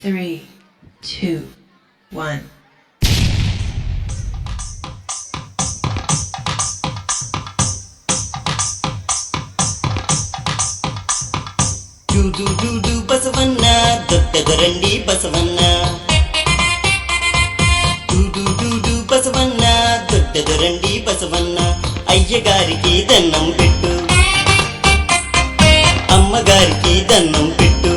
3, 2, 1. Do Basavanna ದೊಡ್ಡದರಂಡಿ Basavanna do Basavanna ದೊಡ್ಡದರಂಡಿ Basavanna అయ్యగారికి దండం పెట్టు అమ్మగారికి దండం పెట్టు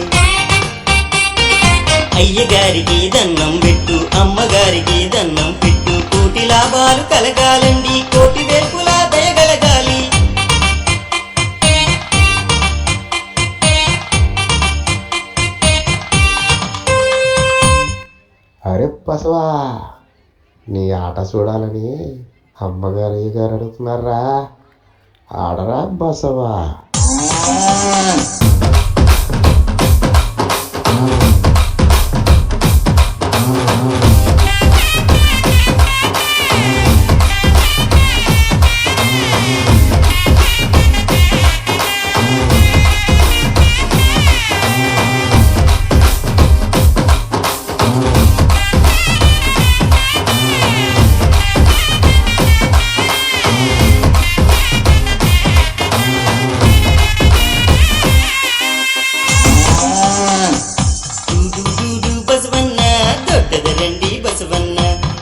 అయ్యగారికి దండం పెట్టు అమ్మగారికి దండం పెట్టు కోటి లాభాలు కలగాలండి కోటి వేపులా దయగలగాలి అరే బసవా నీ ఆట చూడాలని అమ్మగారు అయ్యగారు అడుగుతున్నారా ఆడరా బసవా బసవన్న దొడ్డదరండి బసవన్న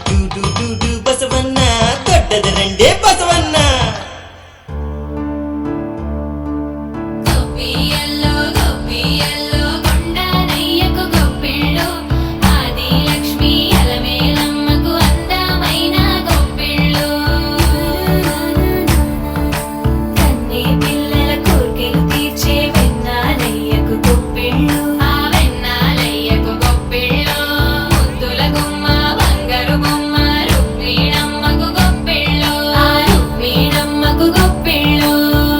డు బసవన్న దొడ్డదరండి బసవన్న గొప్పియల్లో గొప్పియల్లో కొండనయ్యకు గొప్పిళ్ళు ఆది లక్ష్మి అలమేలమ్మకు అందమైన గొప్పిళ్ళు కన్ని పిల్లల కోర్కెలు తీర్చే వెన్నాలయ్యకు గొప్పిళ్ళు ఆ వెన్నాలయ్యకు గొప్పిళ్ళు ముద్దుల గుమ్మ బంగారు బొమ్మ రుక్మిణమ్మకు గొప్పిళ్ళు ఆ రుక్మిణమ్మకు గొప్పిళ్ళు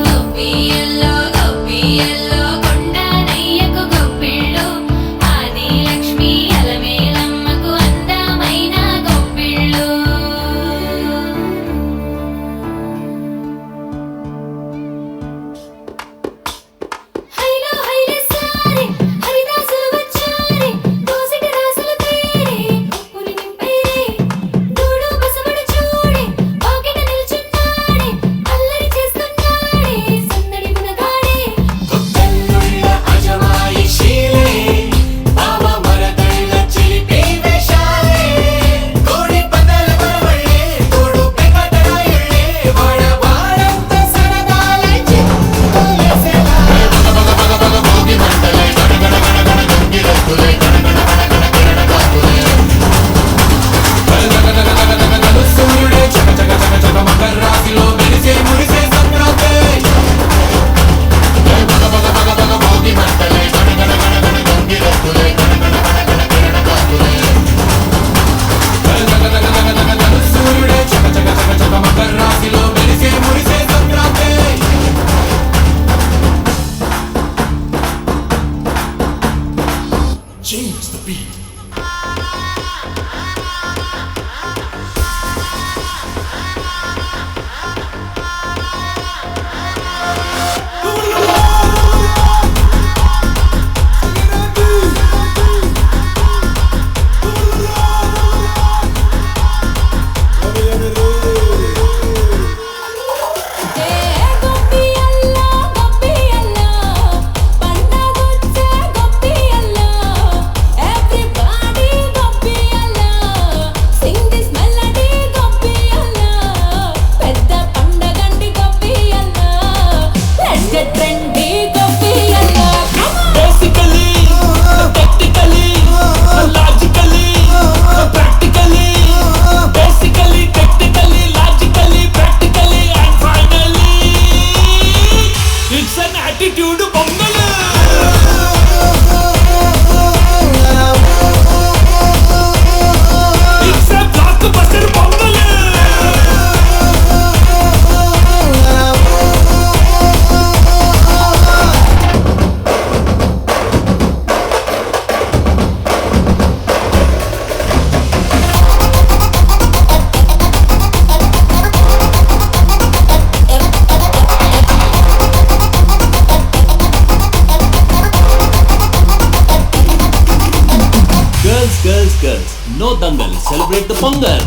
గొప్పియల్లో గొప్పియల్లో కొండనయ్యకు గొప్పిళ్ళు ఆది లక్ష్మి అలమేలమ్మకు అందమైన గొప్పిళ్ళు హైలో హైలే సారే హరిదాసులు వచ్చారే దోసిటి రాసులు తేరే కొప్పులు నింపేరే దూడు బసవడు చూడే వాకిట నిల్చున్నాడే అల్లరి చేస్తున్నాడే సందడి మునగాడే కొత్తల్లుళ్ళ అజమాయిషీలే బావ మరదళ్ళ చిలిపి వేషాలే కోడి పందాల మనవళ్ళే తోడు పెంకటరాయుళ్ళే వాడంతా సరదాలై చిక్కులేసేలా భోగి మంటలై గణగణ గంగిరత్తులై గణగణ కాకులై సూర్యుడే చక చక చక చక మకర రాశిలో మెరిసే మురిసే సంక్రాంతి భోగి మంటలై గణగణ గంగిరత్తులై గణగణ కాకులై సూర్యుడే చక చక చక చక మకర రాశిలో మెరిసే మురిసే సంక్రాంతి Change the beat. ఏ గొప్పియల్లో గొప్పియల్లో పండగొచ్చే గొప్పియల్లో everybody Girls, no dangal. Celebrate the Pongal.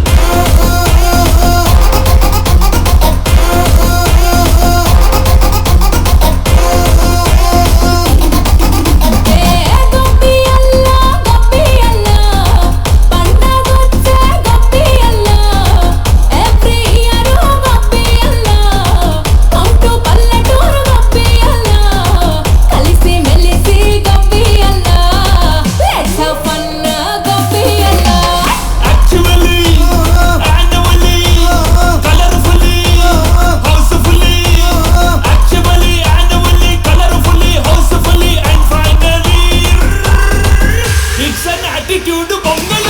Attitude Pongal.